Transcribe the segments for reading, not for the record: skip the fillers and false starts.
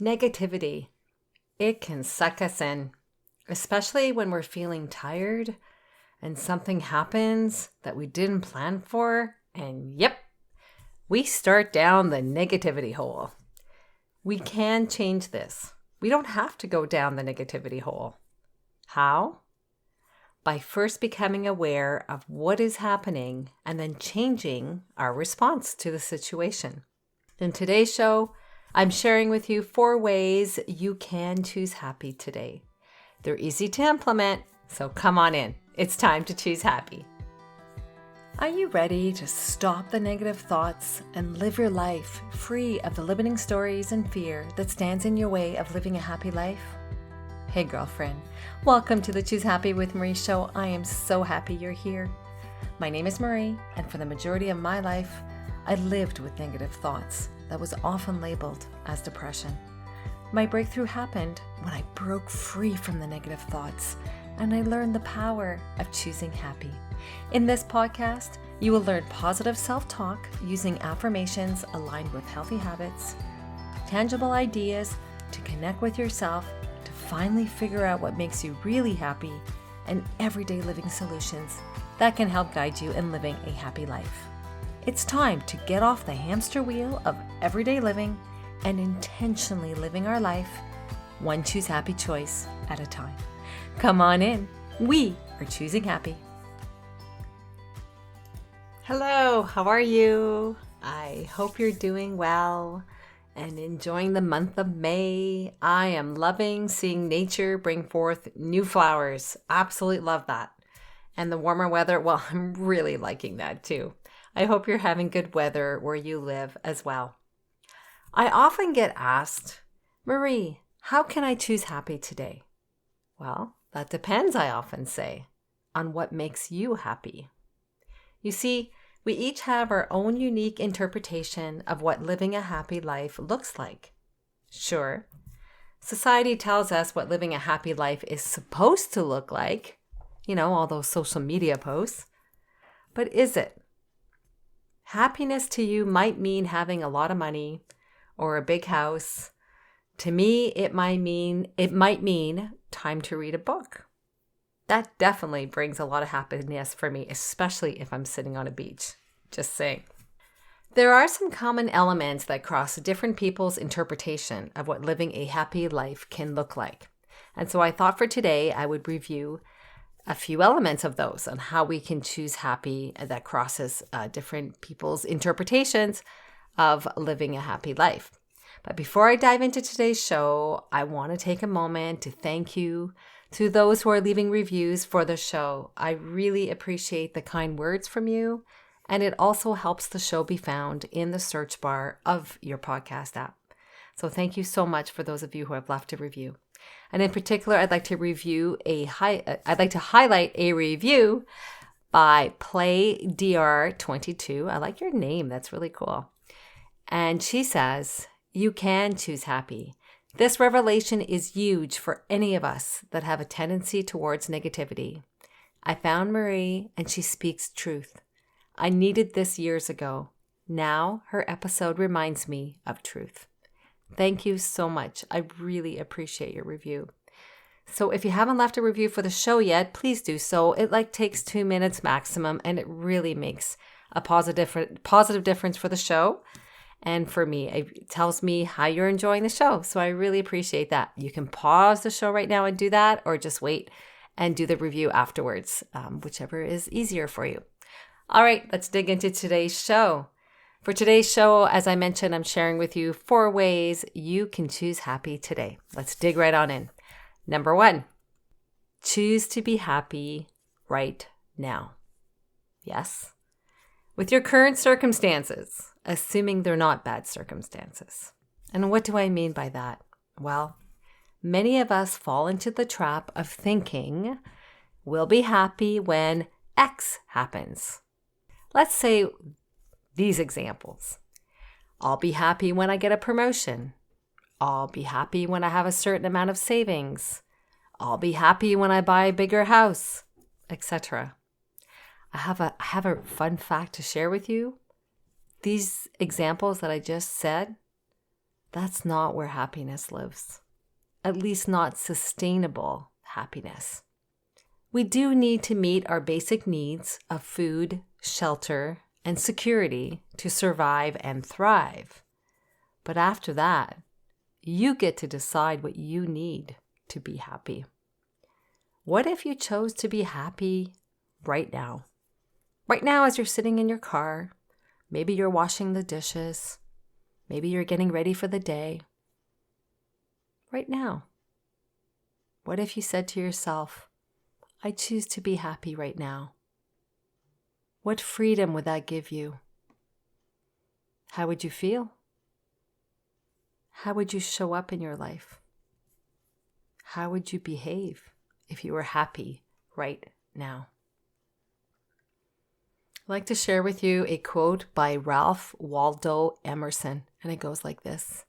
Negativity, it can suck us in, especially when we're feeling tired and something happens that we didn't plan for, and we start down the negativity hole. We can change this. We don't have to go down the negativity hole. How? By first becoming aware of what is happening and then changing our response to the situation. In today's show, I'm sharing with you 4 ways you can choose happy today. They're easy to implement, so come on in. It's time to choose happy. Are you ready to stop the negative thoughts and live your life free of the limiting stories and fear that stands in your way of living a happy life? Hey girlfriend, welcome to the Choose Happy with Marie show. I am so happy you're here. My name is Marie, and for the majority of my life, I lived with negative thoughts that was often labeled as depression. My breakthrough happened when I broke free from the negative thoughts and I learned the power of choosing happy. In this podcast, you will learn positive self-talk using affirmations aligned with healthy habits, tangible ideas to connect with yourself, to finally figure out what makes you really happy, and everyday living solutions that can help guide you in living a happy life. It's time to get off the hamster wheel of everyday living and intentionally living our life, one choose happy choice at a time. Come on in. We are choosing happy. Hello, how are you? I hope you're doing well and enjoying the month of May. I am loving seeing nature bring forth new flowers. Absolutely love that. And the warmer weather, well, I'm really liking that too. I hope you're having good weather where you live as well. I often get asked, Marie, how can I choose happy today? Well, that depends, I often say, on what makes you happy. You see, we each have our own unique interpretation of what living a happy life looks like. Sure, society tells us what living a happy life is supposed to look like, all those social media posts. But is it? Happiness to you might mean having a lot of money or a big house. To me, it might mean time to read a book. That definitely brings a lot of happiness for me, especially if I'm sitting on a beach. Just saying. There are some common elements that cross different people's interpretation of what living a happy life can look like. And so I thought for today I would review a few elements of those on how we can choose happy that crosses different people's interpretations of living a happy life. But before I dive into today's show, I want to take a moment to thank you to those who are leaving reviews for the show. I really appreciate the kind words from you, and it also helps the show be found in the search bar of your podcast app. So thank you so much for those of you who have left a review. And in particular, I'd like to highlight a review by PlayDR22. I like your name. That's really cool. And she says, you can choose happy. This revelation is huge for any of us that have a tendency towards negativity. I found Marie and she speaks truth. I needed this years ago. Now her episode reminds me of truth. Thank you so much. I really appreciate your review. So if you haven't left a review for the show yet, please do so. It takes 2 minutes maximum, and it really makes a positive difference for the show. And for me, it tells me how you're enjoying the show. So I really appreciate that. You can pause the show right now and do that, or just wait and do the review afterwards, whichever is easier for you. All right, let's dig into today's show. For today's show, as I mentioned, I'm sharing with you 4 ways you can choose happy today. Let's dig right on in. Number 1, choose to be happy right now. Yes, with your current circumstances, assuming they're not bad circumstances. And what do I mean by that? Well, many of us fall into the trap of thinking we'll be happy when X happens. Let's say these examples. I'll be happy when I get a promotion. I'll be happy when I have a certain amount of savings. I'll be happy when I buy a bigger house, etc. I have a fun fact to share with you. These examples that I just said, That's not where happiness lives. At least not sustainable happiness. We do need to meet our basic needs of food, shelter, and security to survive and thrive. But after that, you get to decide what you need to be happy. What if you chose to be happy right now? Right now, as you're sitting in your car, maybe you're washing the dishes, maybe you're getting ready for the day. Right now, what if you said to yourself, I choose to be happy right now? What freedom would that give you? How would you feel? How would you show up in your life? How would you behave if you were happy right now? I'd like to share with you a quote by Ralph Waldo Emerson, and it goes like this.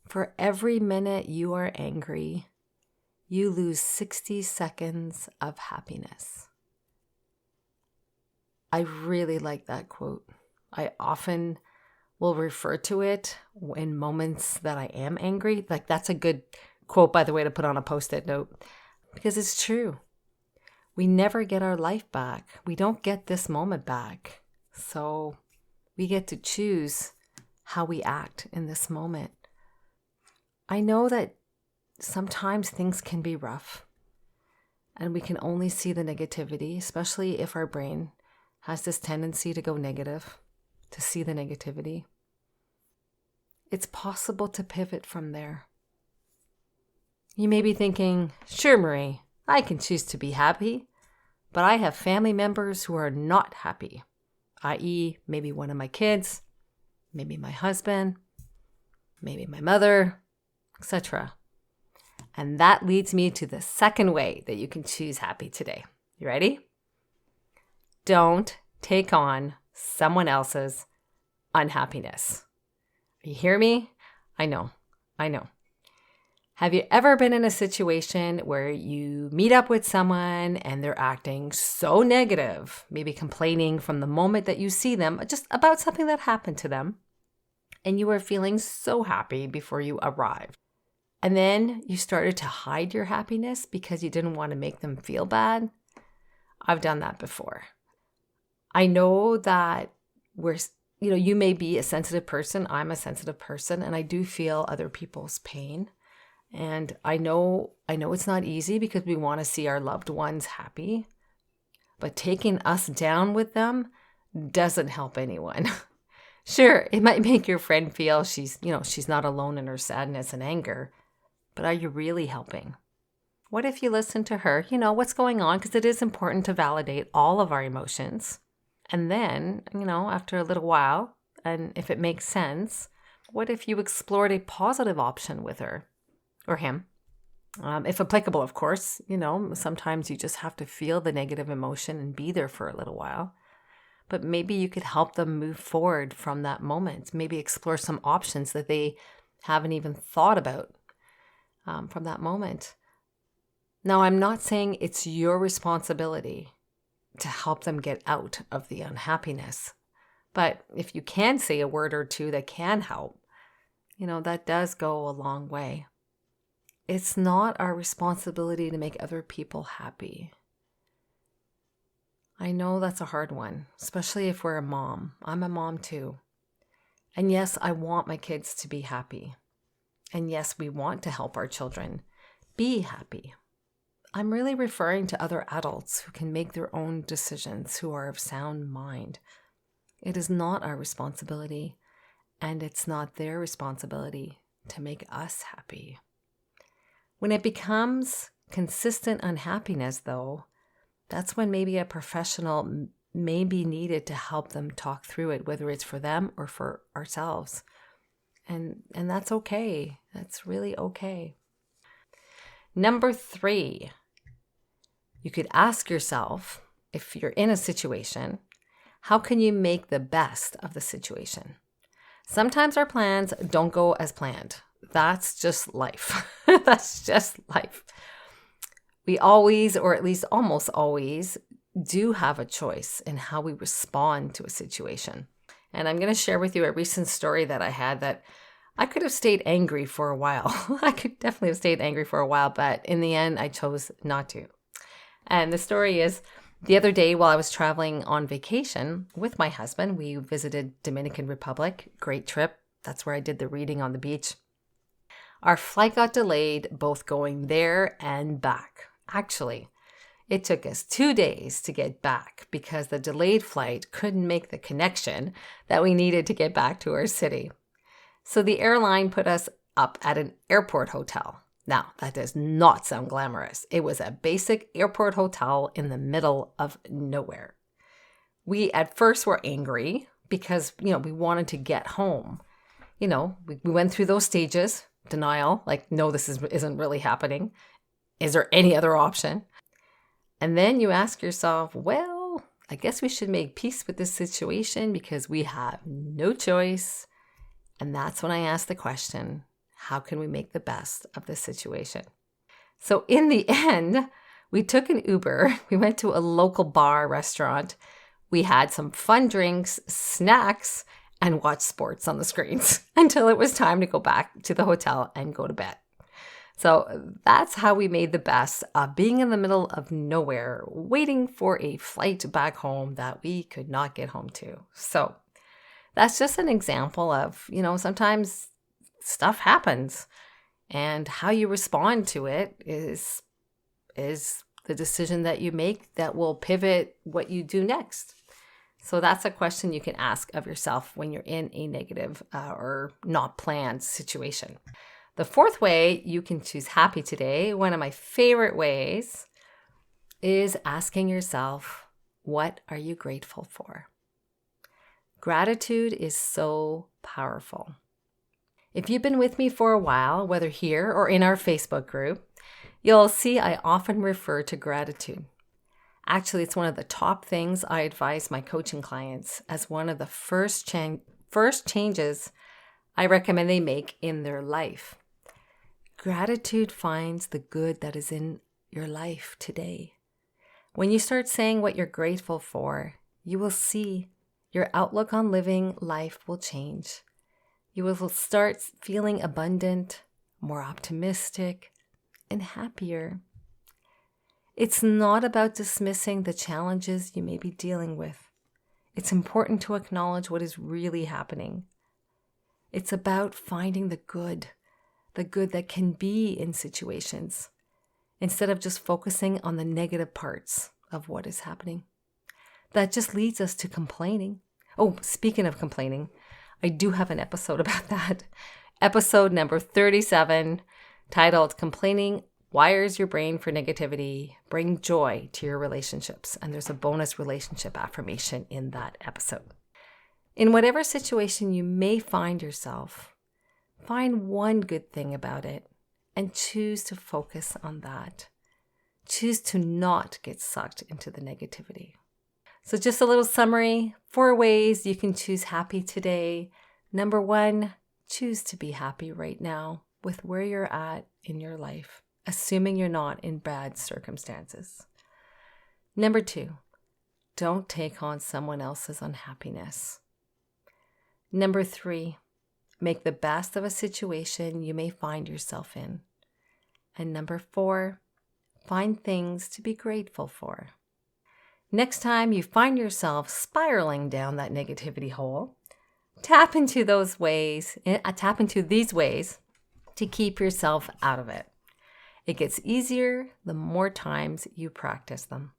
For every minute you are angry, you lose 60 seconds of happiness. I really like that quote. I often will refer to it in moments that I am angry. Like, that's a good quote, by the way, to put on a Post-it note, because it's true. We never get our life back. We don't get this moment back. So we get to choose how we act in this moment. I know that sometimes things can be rough and we can only see the negativity, especially if our brain has this tendency to go negative, to see the negativity. It's possible to pivot from there. You may be thinking, sure, Marie, I can choose to be happy, but I have family members who are not happy, i.e. maybe one of my kids, maybe my husband, maybe my mother, etc. And that leads me to the second way that you can choose happy today. You ready? Don't take on someone else's unhappiness. You hear me? I know. Have you ever been in a situation where you meet up with someone and they're acting so negative, maybe complaining from the moment that you see them, just about something that happened to them, and you were feeling so happy before you arrived? And then you started to hide your happiness because you didn't want to make them feel bad? I've done that before. I know that you may be a sensitive person. I'm a sensitive person, and I do feel other people's pain. And I know it's not easy because we want to see our loved ones happy, but taking us down with them doesn't help anyone. Sure, it might make your friend feel she's not alone in her sadness and anger, but are you really helping? What if you listen to her, what's going on? Because it is important to validate all of our emotions. And then, after a little while, and if it makes sense, what if you explored a positive option with her or him? If applicable, of course, sometimes you just have to feel the negative emotion and be there for a little while. But maybe you could help them move forward from that moment. Maybe explore some options that they haven't even thought about from that moment. Now, I'm not saying it's your responsibility to help them get out of the unhappiness. But if you can say a word or two that can help, that does go a long way. It's not our responsibility to make other people happy. I know that's a hard one, especially if we're a mom. I'm a mom too. And yes, I want my kids to be happy. And yes, we want to help our children be happy. I'm really referring to other adults who can make their own decisions, who are of sound mind. It is not our responsibility, and it's not their responsibility to make us happy. When it becomes consistent unhappiness, though, that's when maybe a professional may be needed to help them talk through it, whether it's for them or for ourselves. And that's okay. That's really okay. Number 3, you could ask yourself, if you're in a situation, how can you make the best of the situation? Sometimes our plans don't go as planned. That's just life. That's just life. We always, or at least almost always, do have a choice in how we respond to a situation. And I'm going to share with you a recent story that I had that I could have stayed angry for a while. I could definitely have stayed angry for a while, but in the end, I chose not to. And the story is, the other day while I was traveling on vacation with my husband, we visited Dominican Republic. Great trip. That's where I did the reading on the beach. Our flight got delayed, both going there and back. Actually, it took us 2 days to get back because the delayed flight couldn't make the connection that we needed to get back to our city. So the airline put us up at an airport hotel. Now, that does not sound glamorous. It was a basic airport hotel in the middle of nowhere. We at first were angry because, we wanted to get home. We went through those stages, denial, like, no, this isn't really happening. Is there any other option? And then you ask yourself, well, I guess we should make peace with this situation because we have no choice. And that's when I asked the question, how can we make the best of this situation? So in the end, we took an Uber. We went to a local bar restaurant. We had some fun drinks, snacks, and watched sports on the screens until it was time to go back to the hotel and go to bed. So that's how we made the best of being in the middle of nowhere, waiting for a flight back home that we could not get home to. So that's just an example of, sometimes stuff happens, and how you respond to it is the decision that you make that will pivot what you do next. So that's a question you can ask of yourself when you're in a negative or not planned situation. The fourth way you can choose happy today, one of my favorite ways, is asking yourself, what are you grateful for? Gratitude is so powerful. If you've been with me for a while, whether here or in our Facebook group, you'll see I often refer to gratitude. Actually, it's one of the top things I advise my coaching clients as one of the first changes I recommend they make in their life. Gratitude finds the good that is in your life today. When you start saying what you're grateful for, you will see your outlook on living life will change. You will start feeling abundant, more optimistic, and happier. It's not about dismissing the challenges you may be dealing with. It's important to acknowledge what is really happening. It's about finding the good that can be in situations, instead of just focusing on the negative parts of what is happening. That just leads us to complaining. Oh, speaking of complaining, I do have an episode about that. Episode number 37, titled Complaining Wires Your Brain for Negativity, Bring Joy to Your Relationships. And there's a bonus relationship affirmation in that episode. In whatever situation you may find yourself, find one good thing about it and choose to focus on that. Choose to not get sucked into the negativity. So just a little summary, 4 ways you can choose happy today. Number 1, choose to be happy right now with where you're at in your life, assuming you're not in bad circumstances. Number 2, don't take on someone else's unhappiness. Number 3, make the best of a situation you may find yourself in. And number 4, find things to be grateful for. Next time you find yourself spiraling down that negativity hole, tap into these ways to keep yourself out of it. It gets easier the more times you practice them.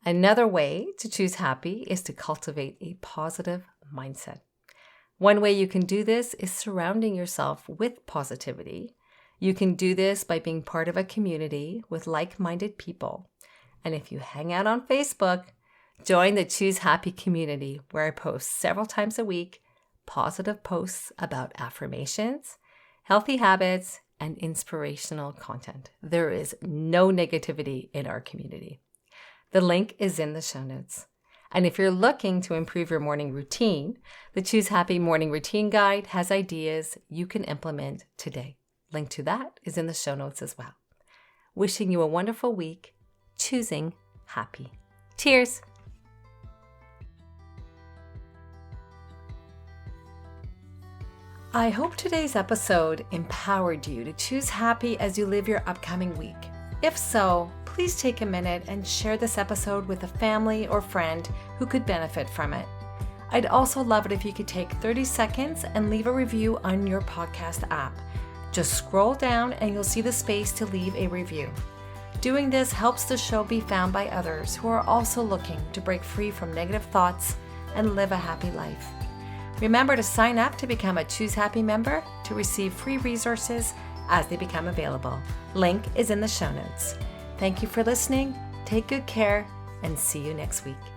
Another way to choose happy is to cultivate a positive mindset. One way you can do this is surrounding yourself with positivity. You can do this by being part of a community with like-minded people. And if you hang out on Facebook, join the Choose Happy community, where I post several times a week positive posts about affirmations, healthy habits, and inspirational content. There is no negativity in our community. The link is in the show notes. And if you're looking to improve your morning routine, the Choose Happy Morning Routine Guide has ideas you can implement today. Link to that is in the show notes as well. Wishing you a wonderful week, choosing happy. Cheers! I hope today's episode empowered you to choose happy as you live your upcoming week. If so, please take a minute and share this episode with a family or friend who could benefit from it. I'd also love it if you could take 30 seconds and leave a review on your podcast app. Just scroll down and you'll see the space to leave a review. Doing this helps the show be found by others who are also looking to break free from negative thoughts and live a happy life. Remember to sign up to become a Choose Happy member to receive free resources as they become available. Link is in the show notes. Thank you for listening. Take good care and see you next week.